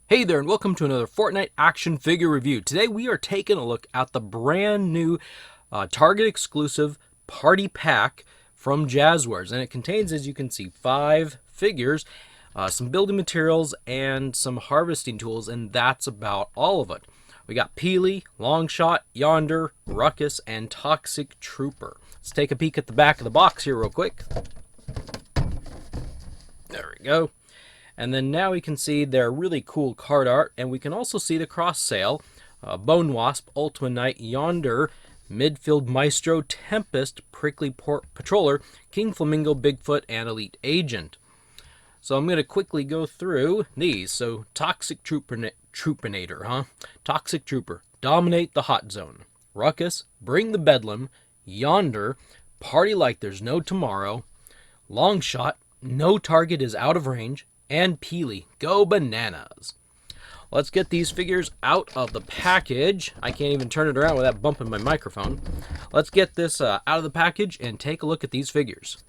Hey there, and welcome to another Fortnite action figure review. Today we are taking a look at the brand new Target exclusive party pack from Jazwares, and it contains, as you can see, 5 figures, some building materials, and some harvesting tools, and that's about all of it. We got Pili, Longshot, Yonder, Ruckus, and Toxic Trooper. Let's take a peek at the back of the box here real quick. There we go. And then now we can see their really cool card art, and we can also see the cross sale, Bone Wasp, Ultima Knight, Yonder, Midfield Maestro, Tempest, Prickly Patroller, King Flamingo, Bigfoot, and Elite Agent. So I'm going to quickly go through these. So Toxic Troopinator, Toxic Trooper, Dominate the Hot Zone. Ruckus, Bring the Bedlam. Yonder, Party Like There's No Tomorrow. Longshot, No Target is Out of Range. And Pili, Go Bananas. Let's get these figures out of the package. I can't even turn it around without bumping my microphone. Let's get this out of the package and take a look at these figures.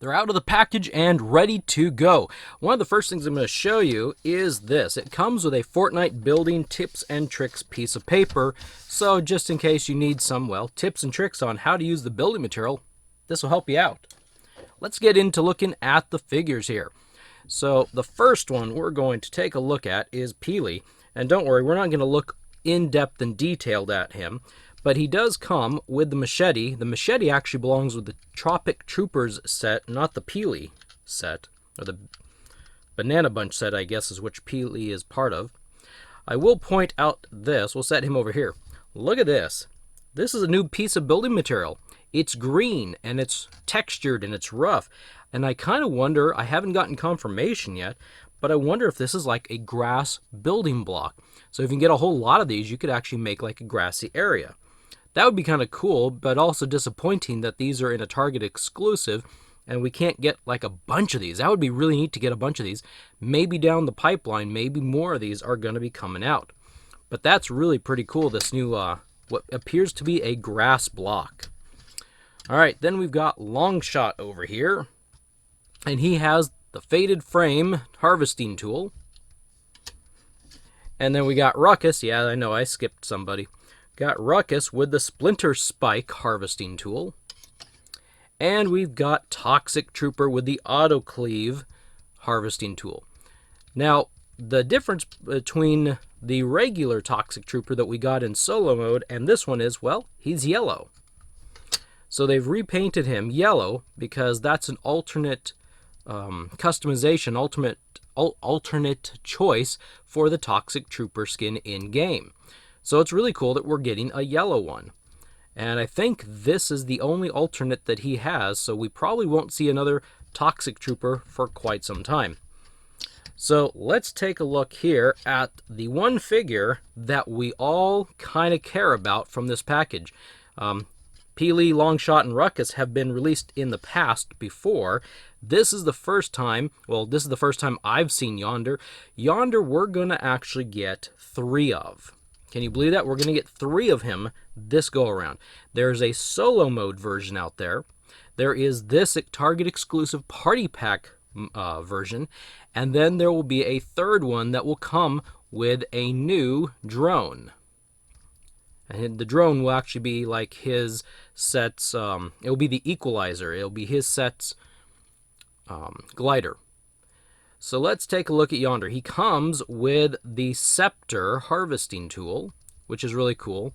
They're out of the package and ready to go. One of the first things I'm going to show you is this. It comes with a Fortnite building tips and tricks piece of paper. So just in case you need some, tips and tricks on how to use the building material, this will help you out. Let's get into looking at the figures here. So the first one we're going to take a look at is Pili. And don't worry, we're not going to look in depth and detailed at him. But he does come with the Machete. The Machete actually belongs with the Tropic Troopers set, not the Pili set, or the Banana Bunch set, I guess, is which Pili is part of. I will point out this. We'll set him over here. Look at this. This is a new piece of building material. It's green, and it's textured, and it's rough. And I kind of wonder, I haven't gotten confirmation yet, but I wonder if this is like a grass building block. So if you can get a whole lot of these, you could actually make like a grassy area. That would be kind of cool, but also disappointing that these are in a Target exclusive and we can't get like a bunch of these. That would be really neat to get a bunch of these. Maybe down the pipeline, maybe more of these are going to be coming out. But that's really pretty cool, this new, what appears to be a grass block. All right, then we've got Longshot over here. And he has the Faded Frame harvesting tool. And then we got Ruckus. Yeah, I know, I skipped somebody. Got Ruckus with the Splinter Spike harvesting tool. And we've got Toxic Trooper with the Autocleave harvesting tool. Now, the difference between the regular Toxic Trooper that we got in solo mode and this one is, well, he's yellow. So they've repainted him yellow because that's an alternate customization, alternate choice for the Toxic Trooper skin in-game. So it's really cool that we're getting a yellow one. And I think this is the only alternate that he has, so we probably won't see another Toxic Trooper for quite some time. So let's take a look here at the one figure that we all kind of care about from this package. Pili, Longshot, and Ruckus have been released in the past before. This is the first time, this is the first time I've seen Yonder. Yonder we're going to actually get 3 of. Can you believe that? We're going to get 3 of him this go-around. There's a solo mode version out there. There is this Target exclusive party pack version. And then there will be a third one that will come with a new drone. And the drone will actually be like his set's, it will be the equalizer. It will be his set's glider. So let's take a look at Yonder. He comes with the Scepter harvesting tool, which is really cool.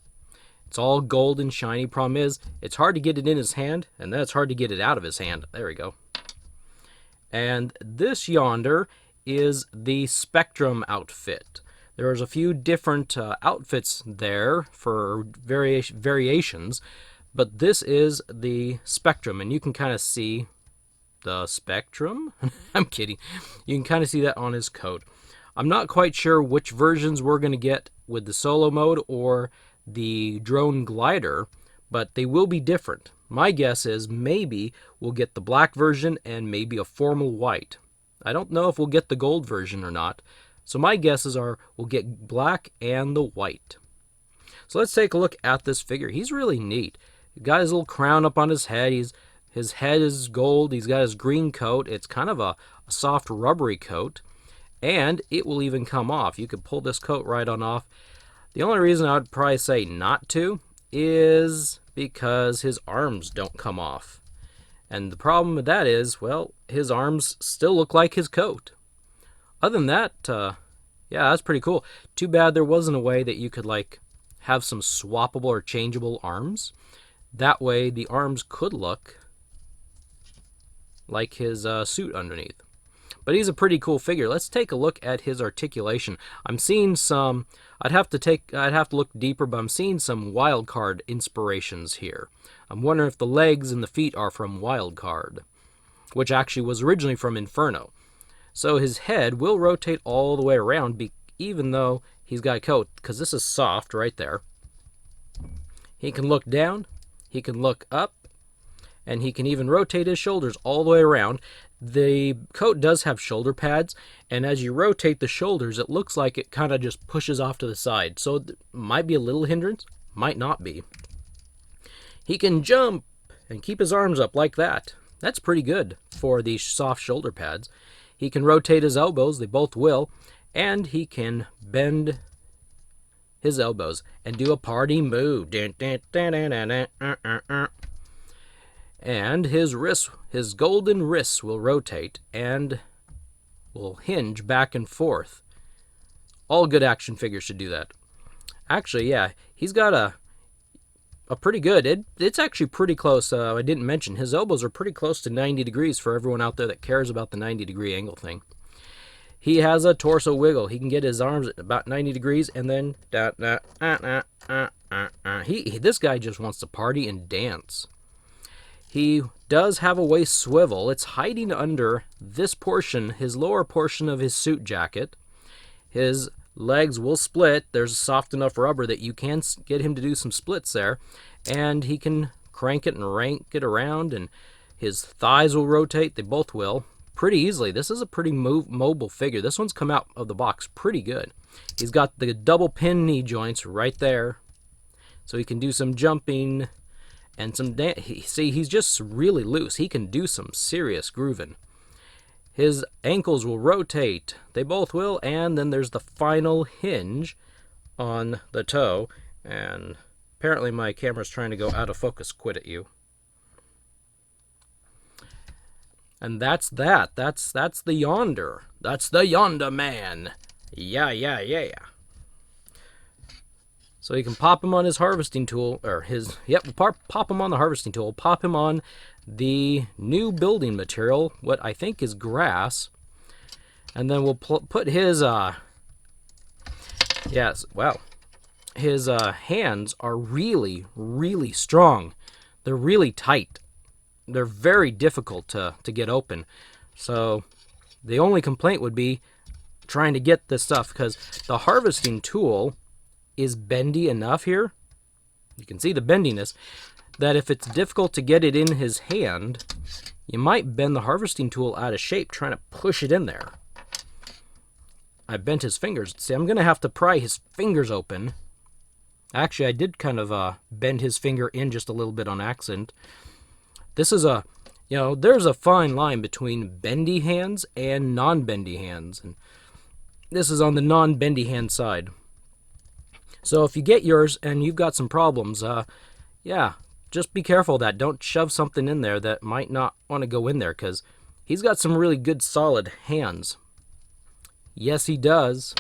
It's all gold and shiny. Problem is, it's hard to get it in his hand, and then it's hard to get it out of his hand. There we go. And this Yonder is the Spectrum outfit. There's a few different outfits there for variations, but this is the Spectrum, and you can kind of see the Spectrum? I'm kidding. You can kind of see that on his coat. I'm not quite sure which versions we're going to get with the solo mode or the drone glider, but they will be different. My guess is maybe we'll get the black version and maybe a formal white. I don't know if we'll get the gold version or not. So my guesses are we'll get black and the white. So let's take a look at this figure. He's really neat. He's got his little crown up on his head. His head is gold. He's got his green coat. It's kind of a soft rubbery coat. And it will even come off. You could pull this coat right on off. The only reason I would probably say not to is because his arms don't come off. And the problem with that is, well, his arms still look like his coat. Other than that, yeah, that's pretty cool. Too bad there wasn't a way that you could, like, have some swappable or changeable arms. That way the arms could look like his suit underneath. But he's a pretty cool figure. Let's take a look at his articulation. I'm seeing some, I'd have to look deeper, but I'm seeing some Wildcard inspirations here. I'm wondering if the legs and the feet are from Wildcard, which actually was originally from Inferno. So his head will rotate all the way around, even though he's got a coat, because this is soft right there. He can look down, he can look up, and he can even rotate his shoulders all the way around. The coat does have shoulder pads, and as you rotate the shoulders, it looks like it kind of just pushes off to the side. So it might be a little hindrance, might not be. He can jump and keep his arms up like that. That's pretty good for these soft shoulder pads. He can rotate his elbows, they both will, and he can bend his elbows and do a party move. And his wrists, his golden wrists will rotate and will hinge back and forth. All good action figures should do that. Actually, yeah, he's got a pretty good, it's actually pretty close. I didn't mention, his elbows are pretty close to 90 degrees for everyone out there that cares about the 90-degree angle thing. He has a torso wiggle. He can get his arms at about 90 degrees and then this guy just wants to party and dance. He does have a waist swivel. It's hiding under this portion, his lower portion of his suit jacket. His legs will split. There's soft enough rubber that you can get him to do some splits there. And he can crank it and rank it around, and his thighs will rotate. They both will. Pretty easily. This is a pretty mobile figure. This one's come out of the box pretty good. He's got the double pin knee joints right there. So he can do some jumping and some see, he's just really loose. He can do some serious grooving. His ankles will rotate. They both will. And then there's the final hinge on the toe. And apparently my camera's trying to go out of focus. Quit at you. And that's that. That's the Yonder. That's the Yonder Man. Yeah. So you can pop him on his harvesting tool, or his, pop him on the harvesting tool, pop him on the new building material, what I think is grass, and then we'll put his, his hands are really, really strong. They're really tight. They're very difficult to get open. So the only complaint would be trying to get this stuff, because the harvesting tool is bendy enough here, you can see the bendiness, that if it's difficult to get it in his hand, you might bend the harvesting tool out of shape trying to push it in there. I bent his fingers. See, I'm going to have to pry his fingers open. Actually, I did kind of bend his finger in just a little bit on accident. This is there's a fine line between bendy hands and non-bendy hands, and this is on the non-bendy hand side. So if you get yours and you've got some problems, just be careful of that. Don't shove something in there that might not want to go in there, because he's got some really good solid hands. Yes, he does.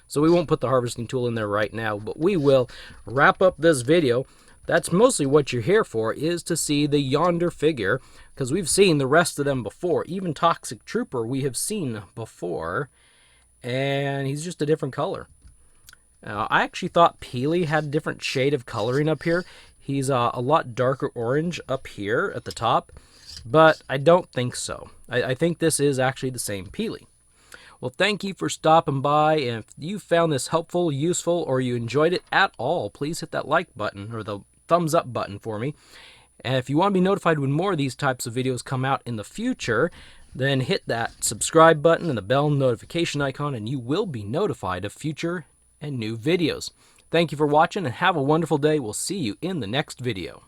So we won't put the harvesting tool in there right now, but we will wrap up this video. That's mostly what you're here for, is to see the Yonder figure, because we've seen the rest of them before. Even Toxic Trooper we have seen before, and he's just a different color. I actually thought Pili had a different shade of coloring up here. He's a lot darker orange up here at the top, but I don't think so. I think this is actually the same Pili. Well, thank you for stopping by, and if you found this helpful, useful, or you enjoyed it at all, please hit that like button, or the thumbs up button for me. And if you want to be notified when more of these types of videos come out in the future, then hit that subscribe button and the bell notification icon, and you will be notified of future and new videos. Thank you for watching and have a wonderful day. We'll see you in the next video.